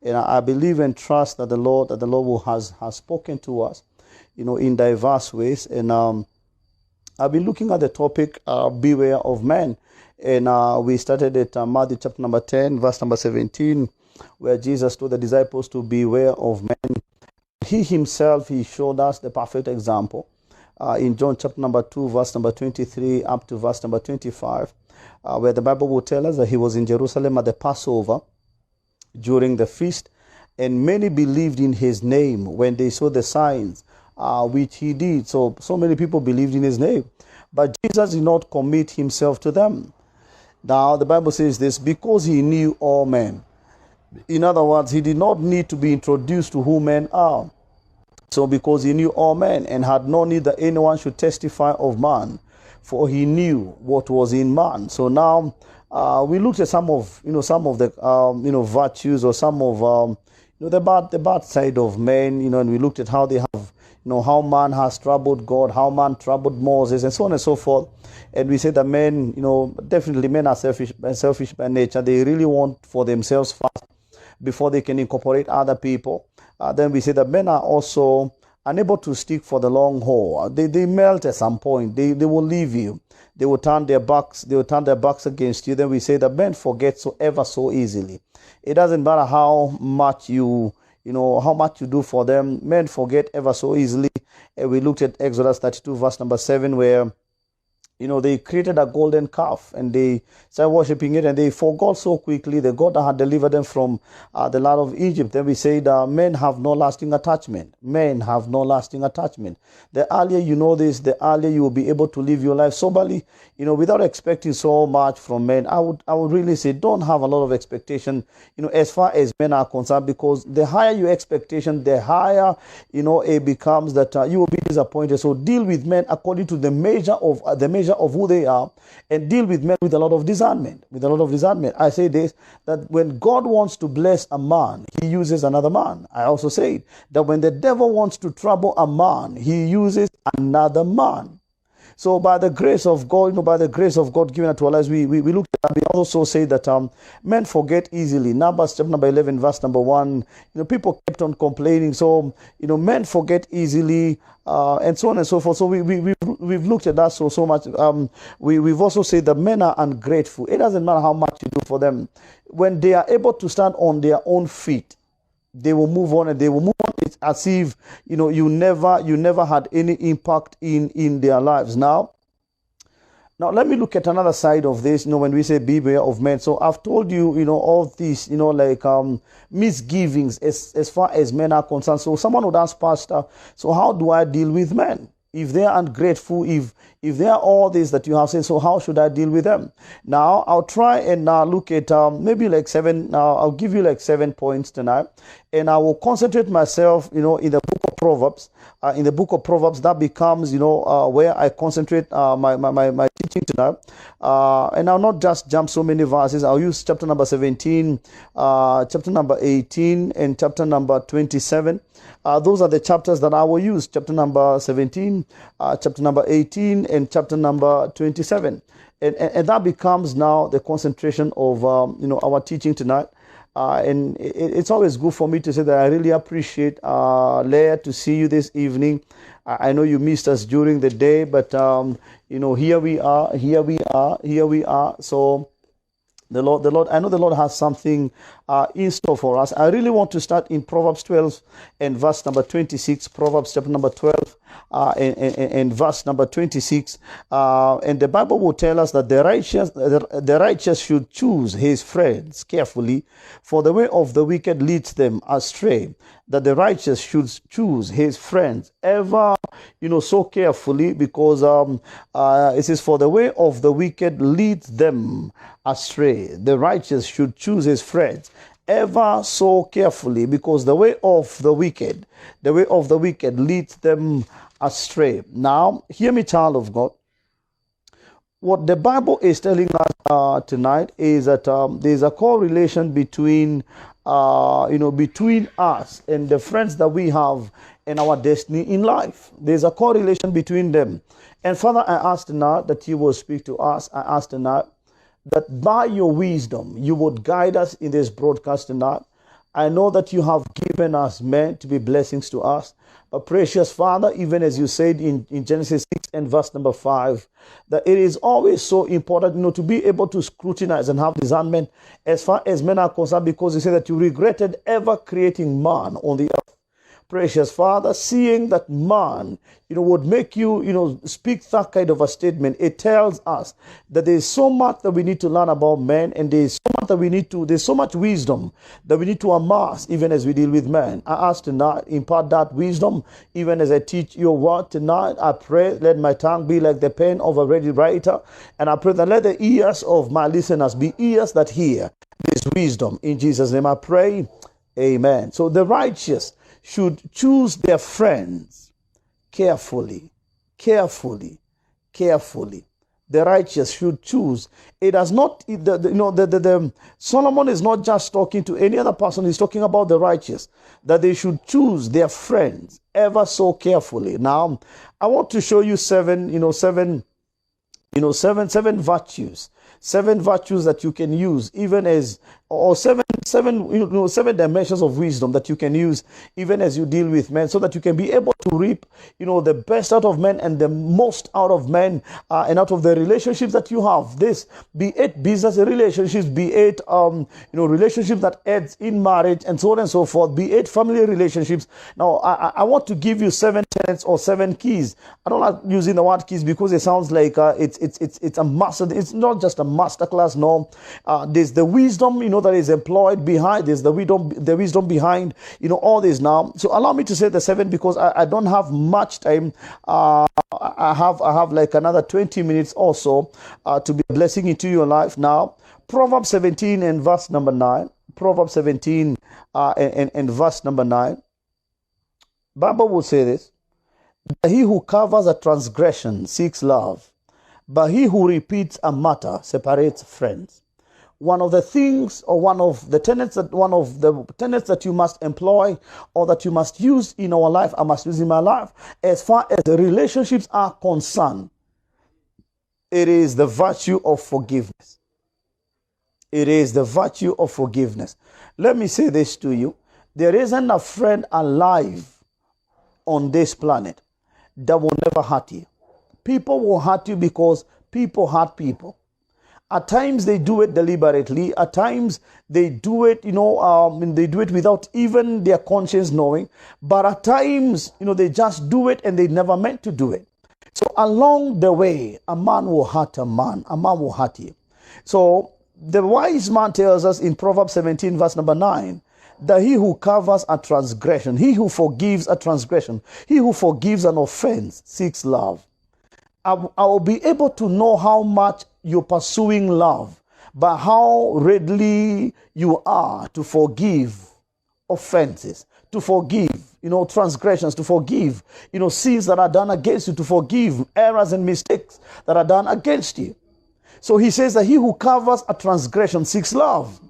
And I believe and trust that the Lord has spoken to us, in diverse ways. And I've been looking at the topic, beware of men. And we started at Matthew chapter number 10, verse number 17, where Jesus told the disciples to beware of men. He himself, he showed us the perfect example. In John chapter number 2, verse number 23 up to verse number 25, where the Bible will tell us that he was in Jerusalem at the Passover during the feast, and many believed in his name when they saw the signs which he did. So many people believed in his name. But Jesus did not commit himself to them. Now, the Bible says this, because he knew all men. In other words, he did not need to be introduced to who men are. So because he knew all men and had no need that anyone should testify of man, for he knew what was in man. So now we looked at some of the virtues, or some of the bad side of men, and we looked at how they have, how man has troubled God, how man troubled Moses, and so on and so forth. And we said that men, definitely men are selfish by nature. They really want for themselves first before they can incorporate other people. Then we say that men are also unable to stick for the long haul. They melt at some point. They will leave you. They will turn their backs. They will turn their backs against you. Then we say that men forget so easily. It doesn't matter how much you do for them. Men forget ever so easily. And we looked at Exodus 32, verse number 7, where they created a golden calf and they started worshiping it, and they forgot so quickly the God that had delivered them from the land of Egypt. Then we said men have no lasting attachment. Men have no lasting attachment. The earlier you know this, the earlier you will be able to live your life soberly, without expecting so much from men. I would really say don't have a lot of expectation, as far as men are concerned, because the higher your expectation, the higher, it becomes that you will be disappointed. So deal with men according to the measure of who they are, and deal with men with a lot of discernment. I say this, that when God wants to bless a man, he uses another man. I also say that when the devil wants to trouble a man, he uses another man. So by the grace of God, given unto our lives, we look at, we also say that men forget easily. Numbers chapter number 11, verse number 1, people kept on complaining. So, men forget easily, and so on and so forth. So we've looked at that so much. We've also said that men are ungrateful. It doesn't matter how much you do for them. When they are able to stand on their own feet, they will move on, and they will move on. It's as if you never had any impact in their lives. Now let me look at another side of this. When we say beware of men, so I've told you, all these, misgivings as far as men are concerned. So someone would ask, Pastor, so how do I deal with men? If they are ungrateful, if they are all this that you have said, so how should I deal with them? Now, I'll try and look at maybe like 7, I'll give you like 7 points tonight. And I will concentrate myself, in the book of Proverbs. In the book of Proverbs, that becomes, where I concentrate my teaching tonight. And I'll not just jump so many verses. I'll use chapter number 17, chapter number 18, and chapter number 27. Those are the chapters that I will use. Chapter number 17, chapter number 18, and chapter number 27. And that becomes now the concentration of, our teaching tonight. And it's always good for me to say that I really appreciate, Leah, to see you this evening. I know you missed us during the day, but, here we are. So the Lord, I know the Lord has something in store for us. I really want to start in Proverbs 12 and verse number 26, Proverbs chapter number 12 and verse number 26. And the Bible will tell us that the righteous should choose his friends carefully, for the way of the wicked leads them astray. That the righteous should choose his friends ever, so carefully, because it says, for the way of the wicked leads them astray. The righteous should choose his friends ever so carefully, because the way of the wicked leads them astray. Now, hear me, child of God. What the Bible is telling us tonight is that there's a correlation between between us and the friends that we have and our destiny in life. There's a correlation between them. And Father, I ask tonight that you will speak to us. I ask tonight that by your wisdom, you would guide us in this broadcast tonight. I know that you have given us men to be blessings to us. But precious Father, even as you said in Genesis 6 and verse number 5, that it is always so important, to be able to scrutinize and have discernment as far as men are concerned, because you say that you regretted ever creating man on the earth. Precious Father, seeing that man, would make you, speak that kind of a statement, it tells us that there is so much that we need to learn about men, and there's so much wisdom that we need to amass even as we deal with men. I ask tonight, impart that wisdom even as I teach your word tonight. I pray, let my tongue be like the pen of a ready writer, and I pray that let the ears of my listeners be ears that hear this wisdom. In Jesus' name I pray, amen. So the righteous should choose their friends carefully. The righteous should choose. It does not, Solomon is not just talking to any other person. He's talking about the righteous, that they should choose their friends ever so carefully. Now, I want to show you seven virtues. Seven virtues that you can use, even as, or seven dimensions of wisdom that you can use, even as you deal with men, so that you can be able to reap, the best out of men and the most out of men, and out of the relationships that you have. This, be it business relationships, be it, relationships that ends in marriage, and so on and so forth, be it family relationships. Now, I want to give you 7 tenets or 7 keys. I don't like using the word keys because it sounds like it's a master. It's not just a masterclass. No, there's the wisdom that is employed behind this, the wisdom behind all this. Now, so allow me to say the 7 because I don't have much time. I have like another 20 minutes or so to be a blessing into your life. Now, Proverbs 17 and verse number 9. Proverbs 17 and verse number 9. Bible will say this: he who covers a transgression seeks love, but he who repeats a matter separates friends. One of the things, or one of the tenets that you must employ, or that you must use in our life, I must use in my life, as far as the relationships are concerned, it is the virtue of forgiveness. It is the virtue of forgiveness. Let me say this to you: there isn't a friend alive on this planet that will never hurt you. People will hurt you because people hurt people. At times they do it deliberately. At times they do it, they do it without even their conscience knowing. But at times, they just do it and they never meant to do it. So along the way, a man will hurt a man. A man will hurt you. So the wise man tells us in Proverbs 17, verse number 9, that he who covers a transgression, he who forgives a transgression, he who forgives an offense seeks love. I will be able to know how much you're pursuing love by how readily you are to forgive offenses, to forgive, transgressions, to forgive, sins that are done against you, to forgive errors and mistakes that are done against you. So he says that he who covers a transgression seeks love,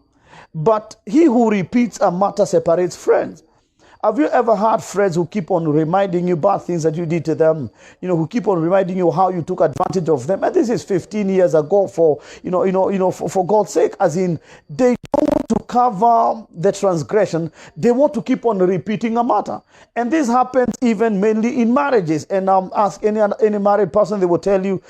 but he who repeats a matter separates friends. Have you ever had friends who keep on reminding you bad things that you did to them? Who keep on reminding you how you took advantage of them. And this is 15 years ago for God's sake, as in they don't want to cover the transgression. They want to keep on repeating a matter. And this happens even mainly in marriages. And ask any married person, they will tell you,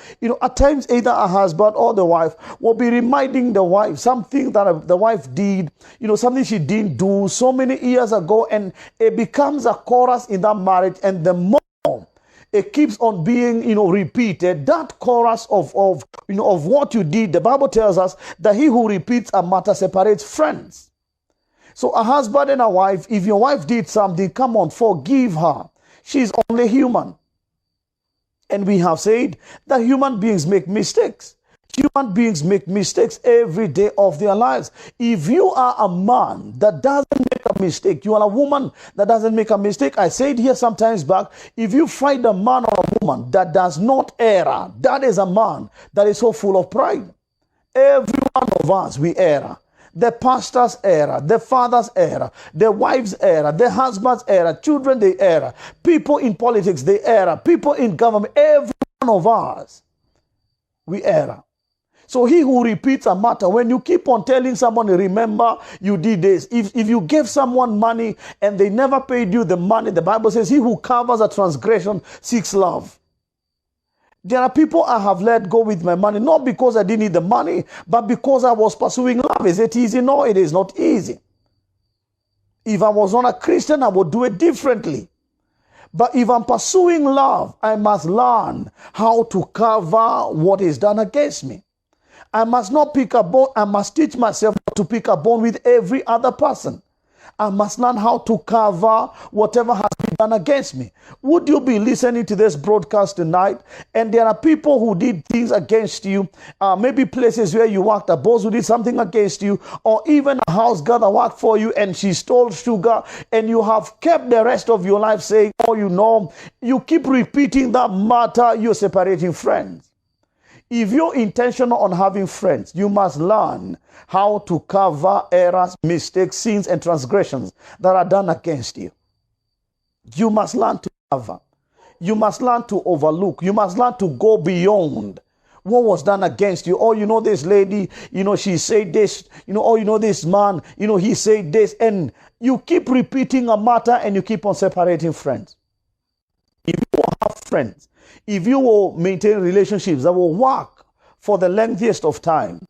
at times either a husband or the wife will be reminding the wife something that the wife did, something she didn't do so many years ago, and it becomes a chorus in that marriage, and the more it keeps on being, repeated, that chorus of what you did, the Bible tells us that he who repeats a matter separates friends. So a husband and a wife, if your wife did something, come on, forgive her. She's only human. And we have said that human beings make mistakes. Human beings make mistakes every day of their lives. If you are a man that doesn't make a mistake, you are a woman that doesn't make a mistake. I said here sometimes back, if you find a man or a woman that does not err, that is a man that is so full of pride. Every one of us, we err. The pastor's error, the father's error, the wife's error, the husband's error, children, they error. People in politics, they error. People in government, every one of us, we error. So he who repeats a matter, when you keep on telling someone, remember you did this. If you gave someone money and they never paid you the money, the Bible says he who covers a transgression seeks love. There are people I have let go with my money, not because I didn't need the money, but because I was pursuing love. Is it easy? No, it is not easy. If I was not a Christian, I would do it differently. But if I'm pursuing love, I must learn how to cover what is done against me. I must not pick a bone. I must teach myself to pick a bone with every other person. I must learn how to cover whatever has been done against me. Would you be listening to this broadcast tonight? And there are people who did things against you, maybe places where you worked, a boss who did something against you, or even a house girl that worked for you and she stole sugar, and you have kept the rest of your life saying, oh, you know, you keep repeating that matter, you're separating friends. If you're intentional on having friends, you must learn how to cover errors, mistakes, sins, and transgressions that are done against you. You must learn to cover. You must learn to overlook. You must learn to go beyond what was done against you. Oh, you know, this lady, you know, she said this. You know, oh, you know, this man, you know, he said this. And you keep repeating a matter and you keep on separating friends. If you have friends, if you will maintain relationships that will work for the lengthiest of time,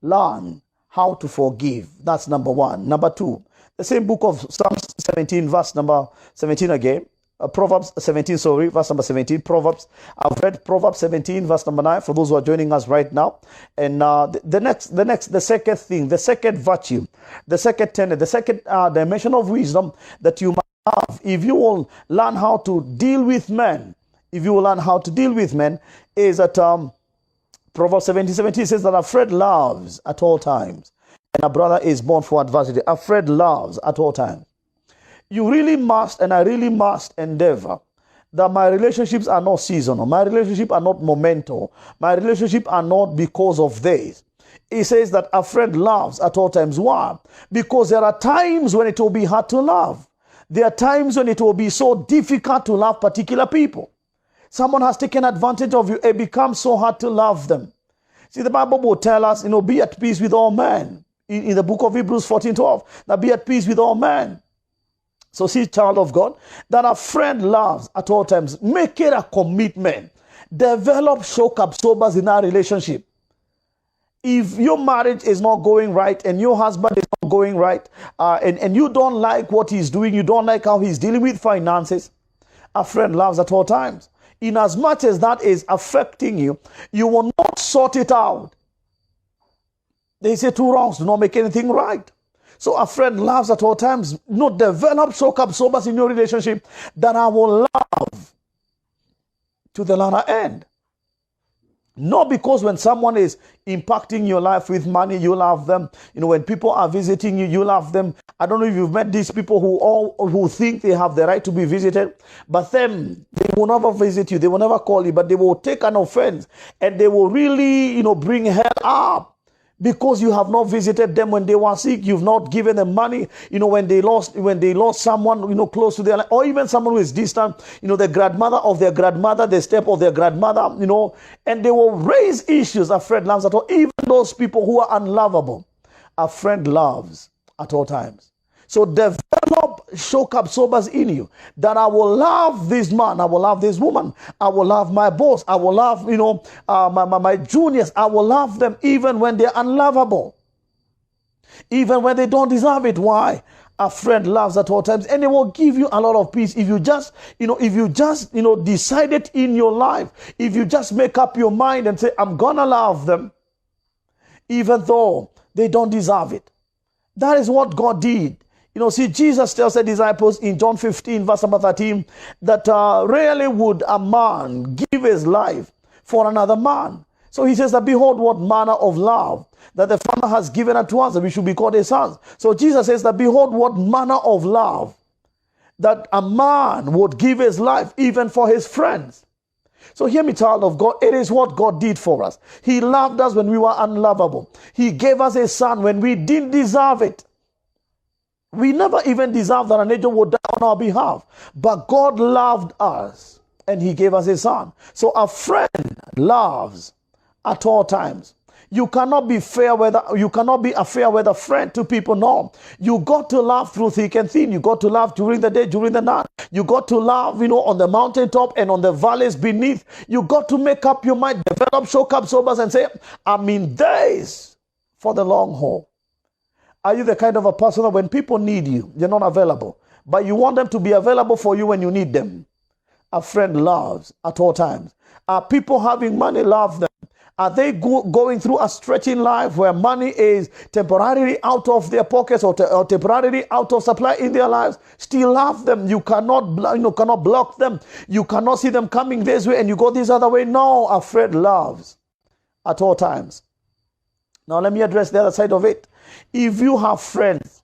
learn how to forgive. That's number one. Number two, the same book of Psalms 17, verse number 17 again. Proverbs 17, verse number 17. Proverbs. I've read Proverbs 17, verse number 9 for those who are joining us right now. And the second thing, the second virtue, the second tenet, the second dimension of wisdom that you must have, if you will learn how to deal with men, is that Proverbs 17 says that a friend loves at all times, and a brother is born for adversity. A friend loves at all times. You really must, and I really must endeavor that my relationships are not seasonal. My relationships are not momental. My relationships are not because of this. It says that a friend loves at all times. Why? Because there are times when it will be hard to love. There are times when it will be so difficult to love particular people. Someone has taken advantage of you. It becomes so hard to love them. See, the Bible will tell us, be at peace with all men. In the book of Hebrews 14:12, that be at peace with all men. So see, child of God, that a friend loves at all times. Make it a commitment. Develop shock absorbers in our relationship. If your marriage is not going right and your husband is not going right, and you don't like what he's doing, you don't like how he's dealing with finances, a friend loves at all times. In as much as that is affecting you, you will not sort it out. They say two wrongs do not make anything right. So a friend loves at all times. Develop shock absorbers in your relationship that I will love to the latter end. Not because when someone is impacting your life with money, you love them. When people are visiting you, you love them. I don't know if you've met these people who think they have the right to be visited, but them, they will never visit you. They will never call you, but they will take an offense and they will really, bring hell up. Because you have not visited them when they were sick, you've not given them money. When they lost someone, close to their life, or even someone who is distant, the grandmother of their grandmother, the step of their grandmother, and they will raise issues. A friend loves at all. Even those people who are unlovable, a friend loves at all times. So develop shock absorbers in you that I will love this man, I will love this woman, I will love my boss, I will love, my juniors, I will love them even when they're unlovable, even when they don't deserve it. Why? A friend loves at all times, and it will give you a lot of peace if you just, decide it in your life. If you just make up your mind and say, I'm gonna love them, even though they don't deserve it. That is what God did. Jesus tells the disciples in John 15, verse number 13, that rarely would a man give his life for another man. So he says that, behold, what manner of love that the Father has given unto us, that we should be called his sons. So Jesus says that, behold, what manner of love that a man would give his life even for his friends. So hear me, child of God, it is what God did for us. He loved us when we were unlovable. He gave us his son when we didn't deserve it. We never even deserved that an angel would die on our behalf. But God loved us and he gave us his son. So a friend loves at all times. You cannot be a fair weather friend to people. No. You got to laugh through thick and thin. You got to laugh during the day, during the night. You got to laugh, on the mountaintop and on the valleys beneath. You got to make up your mind, develop shock absorbers and say, I'm in this for the long haul. Are you the kind of a person that when people need you, you're not available, but you want them to be available for you when you need them? A friend loves at all times. Are people having money love them? Are they going through a stretching life where money is temporarily out of their pockets or temporarily out of supply in their lives? Still love them. You cannot block them. You cannot see them coming this way and you go this other way. No, a friend loves at all times. Now let me address the other side of it. If you have friends,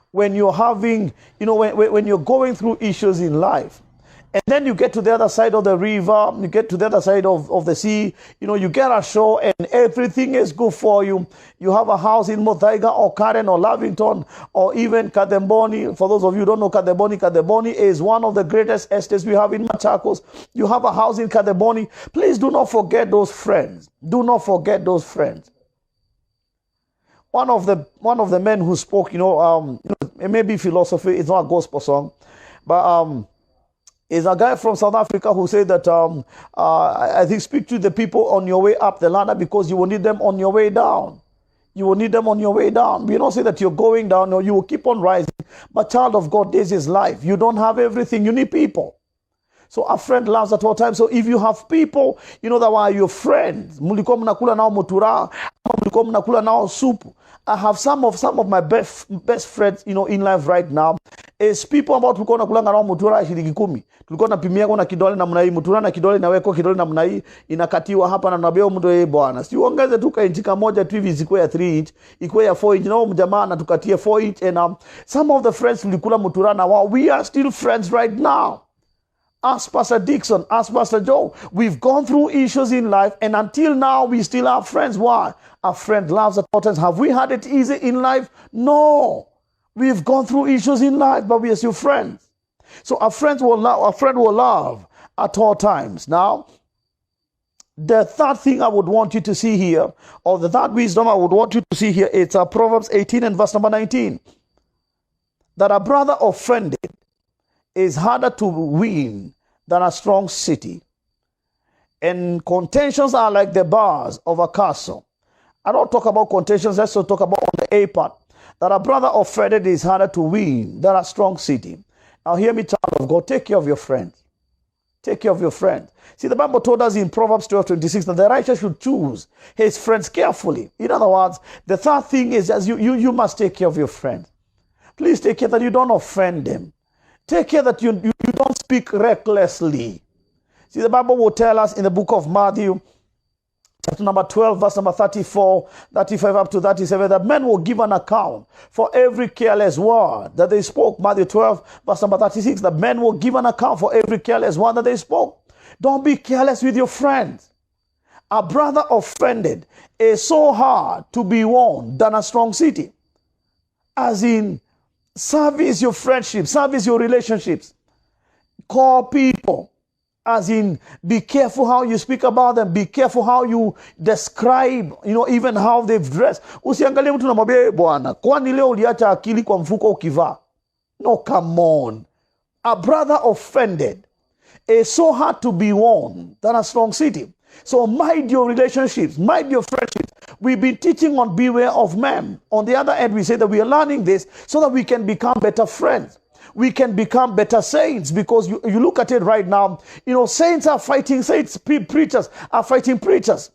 when you're having, when you're going through issues in life, and then you get to the other side of the river, you get to the other side of the sea, you get ashore and everything is good for you. You have a house in Muthaiga or Karen or Lavington or even Kademboni. For those of you who don't know Kademboni is one of the greatest estates we have in Machakos. You have a house in Kademboni. Please do not forget those friends. Do not forget those friends. One of the men who spoke, it may be philosophy, it's not a gospel song, but is a guy from South Africa who said that I think speak to the people on your way up the ladder because you will need them on your way down. You will need them on your way down. We don't say that you're going down or you will keep on rising. But child of God, this is life. You don't have everything. You need people. So a friend loves at all times. So if you have people, that are your friends, mulikuwa mnakula nao mutura, mulikuwa mnakula nao soup. I have some of my best friends, in life right now. Is people about tulikuwa nakulanga nao mutura shilingi 10. Tulikuwa napimia kwa kidole namna hii, mutura na kidole naweko kidole namna hii, inakatiwa hapa na nabeo mtu bwana. Si uongeze tu inchi moja tu hivi zikuwe ya 3 inch, ikuwe ya 4 inch. Na mjamaa anatukatia 4 inch and some of the friends tulikula mutura na wao, we are still friends right now. Ask Pastor Dixon, ask Pastor Joe. We've gone through issues in life and until now we still are friends. Why? A friend loves at all times. Have we had it easy in life? No. We've gone through issues in life, but we are still friends. So a friend will love at all times. Now, the third thing I would want you to see here, or the third wisdom I would want you to see here, it's Proverbs 18 and verse number 19. That a brother offended is harder to win than a strong city. And contentions are like the bars of a castle. I don't talk about contentions, let's talk about on the A part. That a brother offended is harder to win than a strong city. Now hear me, child of God, take care of your friends. Take care of your friends. See, the Bible told us in Proverbs 12:26 that the righteous should choose his friends carefully. In other words, the third thing is as you must take care of your friends. Please take care that you don't offend them. Take care that you don't speak recklessly. See, the Bible will tell us in the book of Matthew, chapter number 12, verse number 34, 35 up to 37, that men will give an account for every careless word that they spoke. Matthew 12, verse number 36, that men will give an account for every careless word that they spoke. Don't be careless with your friends. A brother offended is so hard to be won than a strong city. As in, service your friendships, service your relationships. Call people. As in, be careful how you speak about them. Be careful how you describe, even how they've dressed. Usiangalie mtu na mwambie bwana, kwani leo uliacha akili kwa mfuko ukivaa? No, come on. A brother offended is so hard to be won than a strong city. So mind your relationships, mind your friendships. We've been teaching on beware of men. On the other end, we say that we are learning this so that we can become better friends. We can become better saints because you look at it right now, saints are fighting saints, preachers are fighting preachers,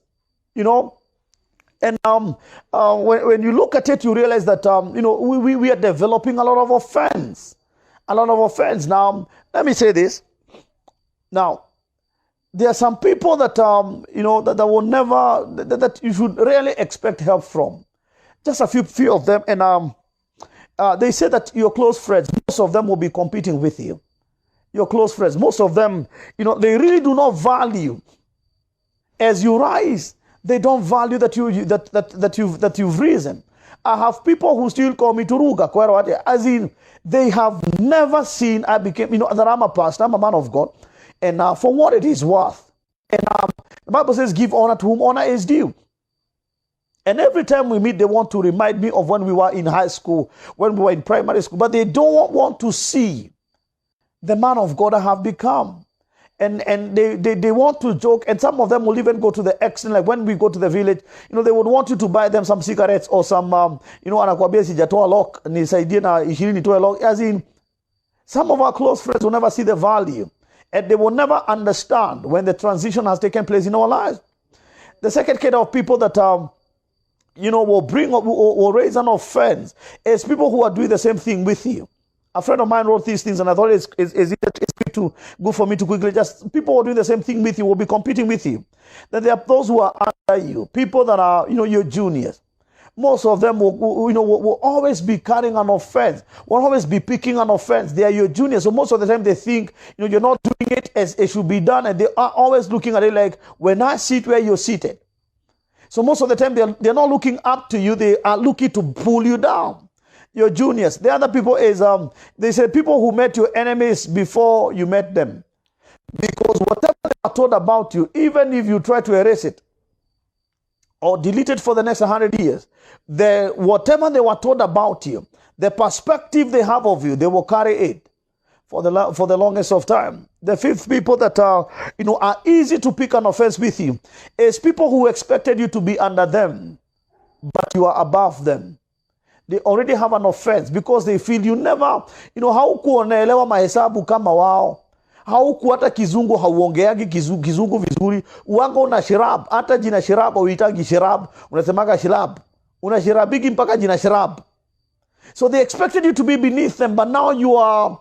And when you look at it, you realize that, we are developing a lot of offense. A lot of offense. Now, let me say this. Now, there are some people that, that will never, that you should really expect help from. Just a few of them. And they say that your close friends, most of them will be competing with you. Your close friends, most of them, they really do not value. As you rise, they don't value that you've risen. I have people who still call me Turuga, as in they have never seen I became, that I'm a pastor, I'm a man of God. And for what it is worth. And the Bible says, give honor to whom honor is due. And every time we meet, they want to remind me of when we were in high school, when we were in primary school, but they don't want to see the man of God I have become. And they want to joke, and some of them will even go to the extent, like when we go to the village, they would want you to buy them some cigarettes or some, anakuambia sijatoa lock, nisaidie na 20 nitoe lock. As in, some of our close friends will never see the value, and they will never understand when the transition has taken place in our lives. The second kind of people that will raise an offense is people who are doing the same thing with you. A friend of mine wrote these things, and I thought it's good for me to quickly just, people who are doing the same thing with you will be competing with you. Then there are those who are under you, people that are, your juniors. Most of them will always be carrying an offense, will always be picking an offense. They are your juniors, so most of the time they think, you're not doing it as it should be done, and they are always looking at it like, when I sit where you're seated. So most of the time they're not looking up to you, they are looking to pull you down. Your juniors. The other people is, they say people who met your enemies before you met them. Because whatever they are told about you, even if you try to erase it or delete it for the next 100 years, whatever they were told about you, the perspective they have of you, they will carry it for the longest of time. The fifth people that are easy to pick an offense with you is people who expected you to be under them, but you are above them. They already have an offense because they feel you never, hauku unaelewa mahesabu kama wao. Hauku hata kizungu hauongeagi kizungu vizuri. Uanga una shirab, hata jina shirab uitagi shirab, unasemaga shirab. Unashirabigi mpaka jina shirab. So they expected you to be beneath them, but now you are,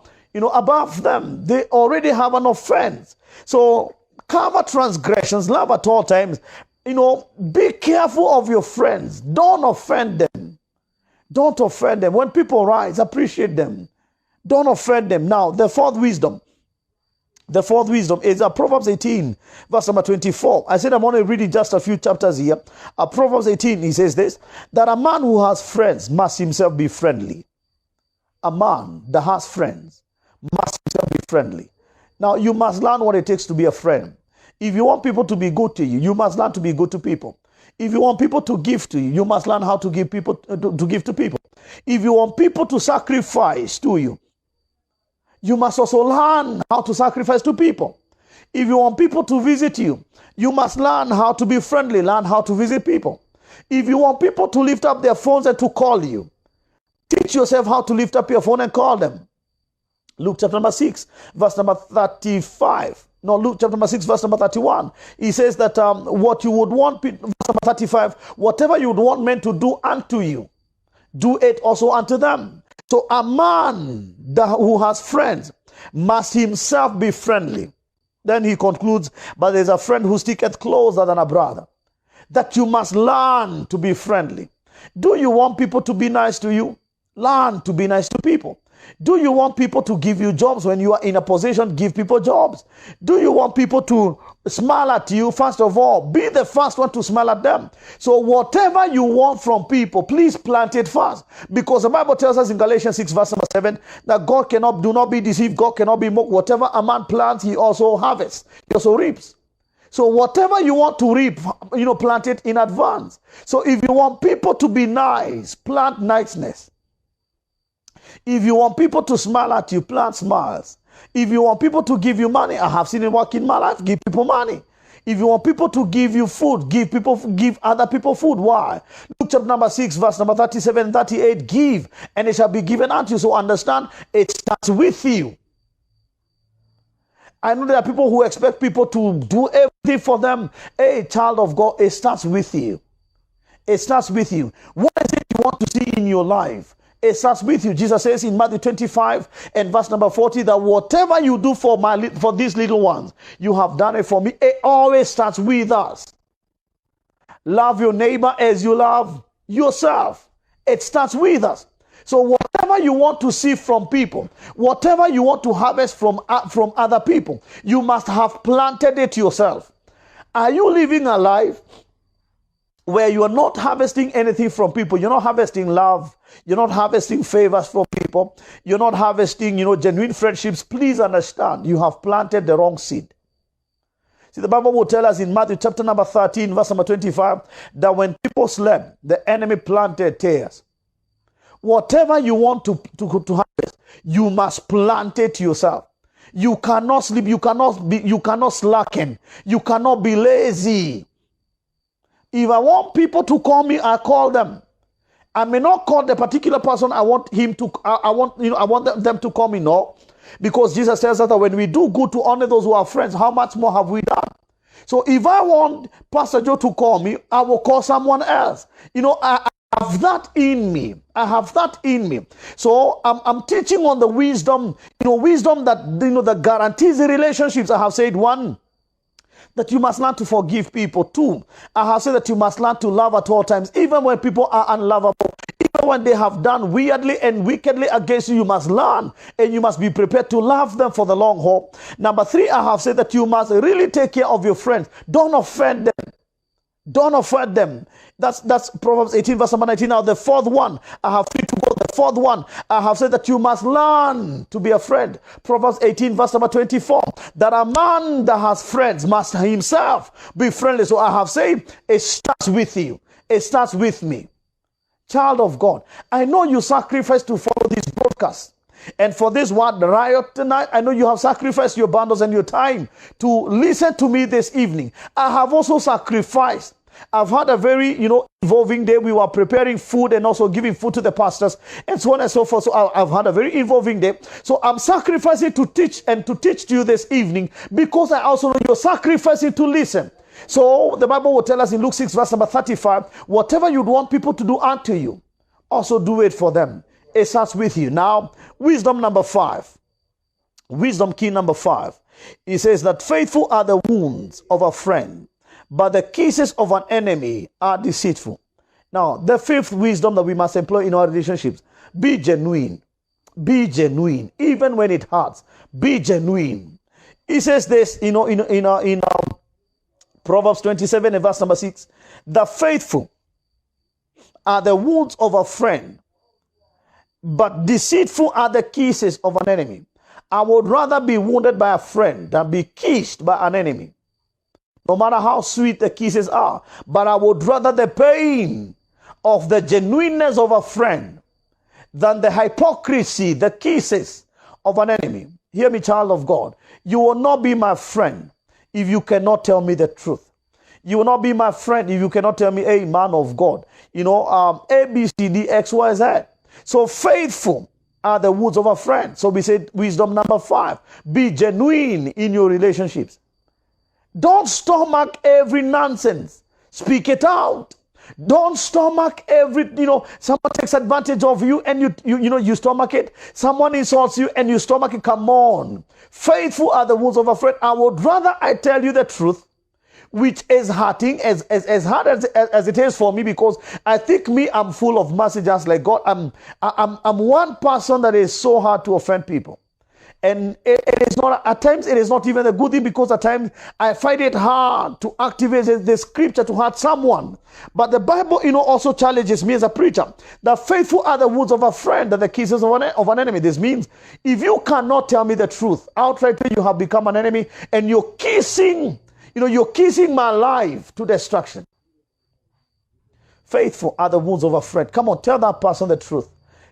above them. They already have an offense. So cover transgressions, love at all times. Be careful of your friends. Don't offend them. Don't offend them. When people rise, appreciate them. Don't offend them. Now, the fourth wisdom is Proverbs 18, verse number 24. I said I'm only reading just a few chapters here. Proverbs 18, he says this, that a man who has friends must himself be friendly. A man that has friends must himself be friendly. Now, you must learn what it takes to be a friend. If you want people to be good to you, you must learn to be good to people. If you want people to give to you, you must learn how to give to give to people. If you want people to sacrifice to you, you must also learn how to sacrifice to people. If you want people to visit you, you must learn how to be friendly, learn how to visit people. If you want people to lift up their phones and to call you, teach yourself how to lift up your phone and call them. Luke chapter number 6, verse number 35. No, Luke chapter number 6, verse number 31. He says that what you would want, verse number 35, whatever you would want men to do unto you, do it also unto them. So a man who has friends must himself be friendly. Then he concludes, but there's a friend who sticketh closer than a brother. That you must learn to be friendly. Do you want people to be nice to you? Learn to be nice to people. Do you want people to give you jobs when you are in a position? Give people jobs. Do you want people to smile at you? First of all, be the first one to smile at them. So whatever you want from people, please plant it first. Because the Bible tells us in Galatians 6 verse number 7 that do not be deceived. God cannot be mocked. Whatever a man plants, he also harvests. He also reaps. So whatever you want to reap, plant it in advance. So if you want people to be nice, plant niceness. If you want people to smile at you, plant smiles. If you want people to give you money, I have seen it work in my life, give people money. If you want people to give you food, give other people food. Why? Luke chapter number 6, verse number 37 and 38, give, and it shall be given unto you. So understand, it starts with you. I know there are people who expect people to do everything for them. Hey, child of God, it starts with you. It starts with you. What is it you want to see in your life? It starts with you. Jesus says in Matthew 25 and verse number 40 that whatever you do for these little ones, you have done it for me. It always starts with us. Love your neighbor as you love yourself. It starts with us. So whatever you want to see from people, whatever you want to harvest from other people, you must have planted it yourself. Are you living a life where you are not harvesting anything from people? You're not harvesting love. You're not harvesting favors from people. You're not harvesting, genuine friendships. Please understand, you have planted the wrong seed. See, the Bible will tell us in Matthew chapter number 13, verse number 25, that when people slept, the enemy planted tares. Whatever you want to harvest, you must plant it yourself. You cannot sleep, you cannot slacken, you cannot be lazy. If I want people to call me, I call them. I may not call the particular person I want them to call me, no. Because Jesus tells us that when we do good to honor those who are friends, how much more have we done? So if I want Pastor Joe to call me, I will call someone else. I have that in me. I have that in me. So I'm teaching on the wisdom, wisdom that guarantees the relationships. I have said, one, that you must learn to forgive people. Two, I have said that you must learn to love at all times, even when people are unlovable. Even when they have done weirdly and wickedly against you, you must learn and you must be prepared to love them for the long haul. Number three, I have said that you must really take care of your friends. Don't offend them. Don't offend them. That's Proverbs 18, verse number 19. Now, the fourth one, I have three to go. The fourth one, I have said that you must learn to be a friend. Proverbs 18, verse number 24. That a man that has friends must himself be friendly. So I have said, it starts with you. It starts with me. Child of God, I know you sacrificed to follow this broadcast. And for this one riot tonight, I know you have sacrificed your bundles and your time to listen to me this evening. I have also sacrificed. I've had a very, involving day. We were preparing food and also giving food to the pastors and so on and so forth. So I've had a very involving day. So I'm sacrificing to teach to you this evening because I also know you're sacrificing to listen. So the Bible will tell us in Luke 6, verse number 35, whatever you'd want people to do unto you, also do it for them. It starts with you. Now, wisdom number 5. Wisdom key number 5. It says that faithful are the wounds of a friend, but the kisses of an enemy are deceitful. Now, the fifth wisdom that we must employ in our relationships, be genuine. Be genuine. Even when it hurts, be genuine. It says this, in Proverbs 27 and verse number 6, the faithful are the wounds of a friend, but deceitful are the kisses of an enemy. I would rather be wounded by a friend than be kissed by an enemy. No matter how sweet the kisses are, but I would rather the pain of the genuineness of a friend than the hypocrisy, the kisses of an enemy. Hear me, child of God. You will not be my friend if you cannot tell me the truth. You will not be my friend if you cannot tell me, hey, man of God, A, B, C, D, X, Y, Z. So faithful are the wounds of a friend. So we said wisdom number 5, be genuine in your relationships. Don't stomach every nonsense. Speak it out. Don't stomach every, someone takes advantage of you and you stomach it. Someone insults you and you stomach it. Come on. Faithful are the wounds of a friend. I would rather I tell you the truth, which is hurting as hard as it is for me, because I think I'm full of mercy just like God. I'm one person that is so hard to offend people. And it is not, at times, it is not even a good thing, because at times I find it hard to activate the scripture to hurt someone. But the Bible, also challenges me as a preacher. The faithful are the wounds of a friend and the kisses of an enemy. This means if you cannot tell me the truth, outrightly you have become an enemy and you're kissing my life to destruction. Faithful are the wounds of a friend. Come on, tell that person the truth.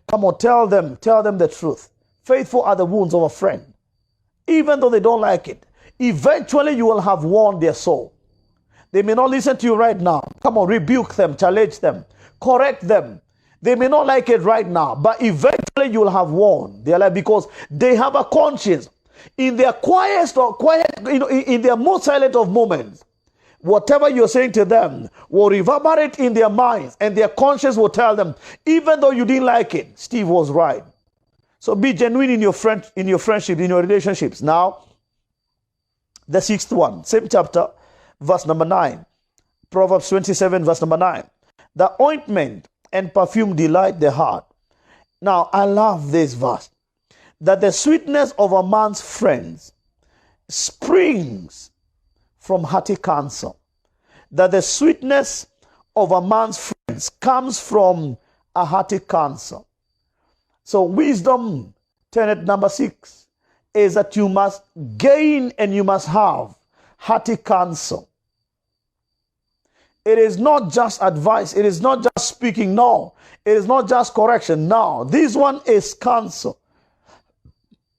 Come on, tell them the truth. Faithful are the wounds of a friend. Even though they don't like it, eventually you will have won their soul. They may not listen to you right now. Come on, rebuke them, challenge them, correct them. They may not like it right now, but eventually you will have won their life, because they have a conscience. In their in their most silent of moments, whatever you're saying to them will reverberate in their minds, and their conscience will tell them, even though you didn't like it, Steve was right. So be genuine in your friendship, in your relationships. Now, the 6th one, same chapter, verse number 9. Proverbs 27, verse number 9. The ointment and perfume delight the heart. Now, I love this verse. That the sweetness of a man's friends springs from hearty counsel. That the sweetness of a man's friends comes from a hearty counsel. So wisdom tenet number 6 is that you must gain and you must have hearty counsel. It is not just advice. It is not just speaking. No. It is not just correction. No. This one is counsel.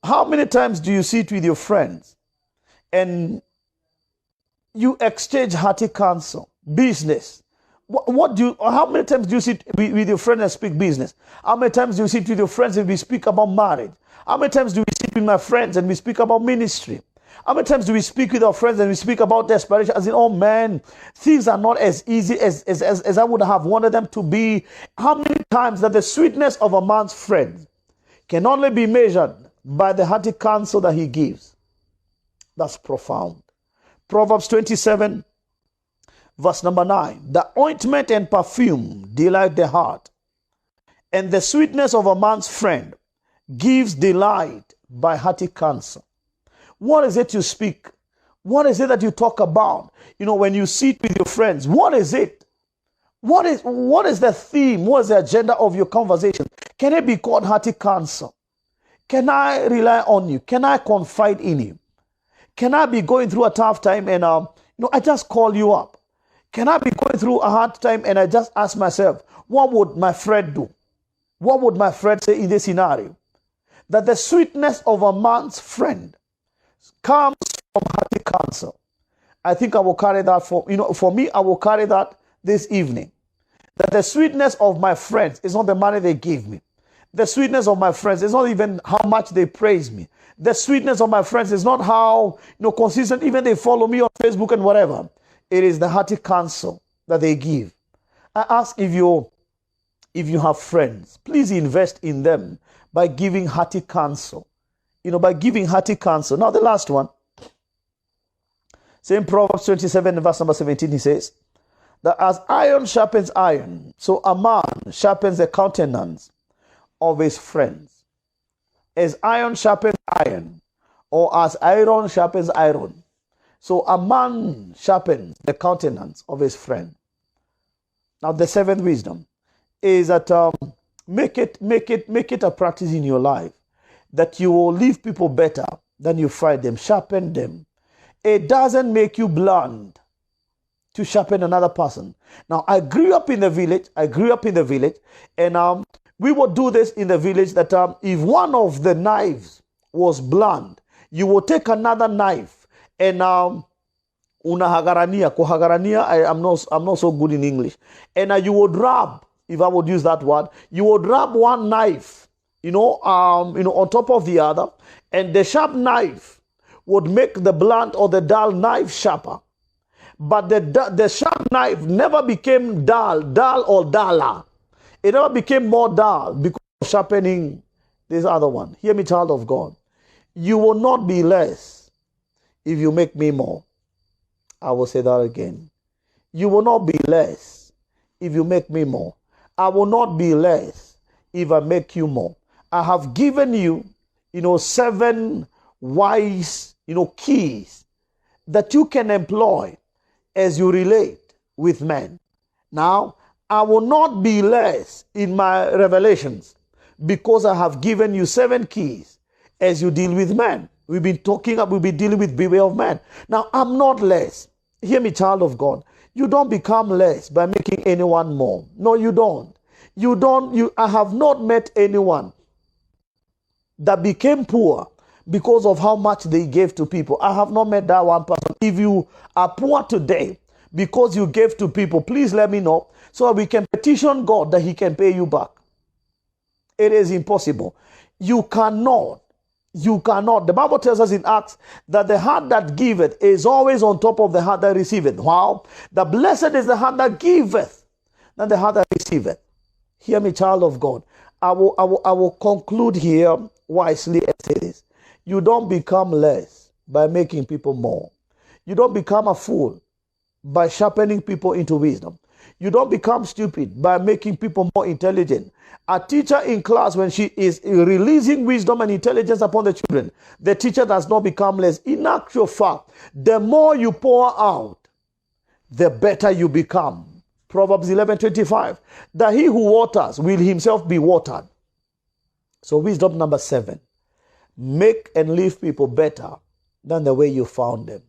How many times do you sit with your friends and you exchange hearty counsel, business? How many times do you sit with your friends and speak business? How many times do you sit with your friends and we speak about marriage? How many times do we sit with my friends and we speak about ministry? How many times do we speak with our friends and we speak about desperation? As in, oh man, things are not as easy as I would have wanted them to be. How many times that the sweetness of a man's friend can only be measured by the hearty counsel that he gives? That's profound. Proverbs 27, verse number 9. The ointment and perfume delight the heart, and the sweetness of a man's friend gives delight by hearty counsel. What is it you speak? What is it that you talk about? When you sit with your friends, what is it? What is the theme? What is the agenda of your conversation? Can it be called hearty counsel? Can I rely on you? Can I confide in you? Can I be going through a tough time and I just call you up? Can I be going through a hard time and I just ask myself, what would my friend do? What would my friend say in this scenario? That the sweetness of a man's friend comes from hearty counsel. I think I will carry that for me, I will carry that this evening. That the sweetness of my friends is not the money they give me. The sweetness of my friends is not even how much they praise me. The sweetness of my friends is not how consistent even they follow me on Facebook and whatever. It is the hearty counsel that they give. I ask if you have friends, please invest in them by giving hearty counsel. By giving hearty counsel. Now the last one. Same Proverbs 27 verse number 17, he says, that as iron sharpens iron, so a man sharpens the countenance of his friends. As iron sharpens iron, or as iron sharpens iron, so a man sharpens the countenance of his friend. Now the seventh wisdom is that make it a practice in your life that you will leave people better than you find them. Sharpen them. It doesn't make you blunt to sharpen another person. Now, I grew up in the village, and we would do this in the village that if one of the knives was blunt, you would take another knife and kuhagarania, I'm not so good in English. And you would rub, if I would use that word, you would rub one knife on top of the other, and the sharp knife would make the blunt or the dull knife sharper. But the sharp knife never became dull or duller. It never became more dull because of sharpening this other one. Hear me, child of God. You will not be less if you make me more. I will say that again. You will not be less if you make me more. I will not be less if I make you more. I have given you, 7 wise, keys that you can employ as you relate with men. Now, I will not be less in my revelations because I have given you 7 keys as you deal with men. We've been dealing with beware of men. Now, I'm not less. Hear me, child of God. You don't become less by making anyone more. No, you don't. I have not met anyone that became poor because of how much they gave to people. I have not met that one person. If you are poor today because you gave to people, please let me know so that we can petition God that he can pay you back. It is impossible. You cannot. The Bible tells us in Acts that the heart that giveth is always on top of the heart that receiveth. Wow. The blessed is the heart that giveth than the heart that receiveth. Hear me, child of God. I will conclude here wisely and say this. You don't become less by making people more. You don't become a fool by sharpening people into wisdom. You don't become stupid by making people more intelligent. A teacher in class, when she is releasing wisdom and intelligence upon the children, the teacher does not become less. In actual fact, the more you pour out, the better you become. Proverbs 11:25, that he who waters will himself be watered. So wisdom number 7, make and leave people better than the way you found them.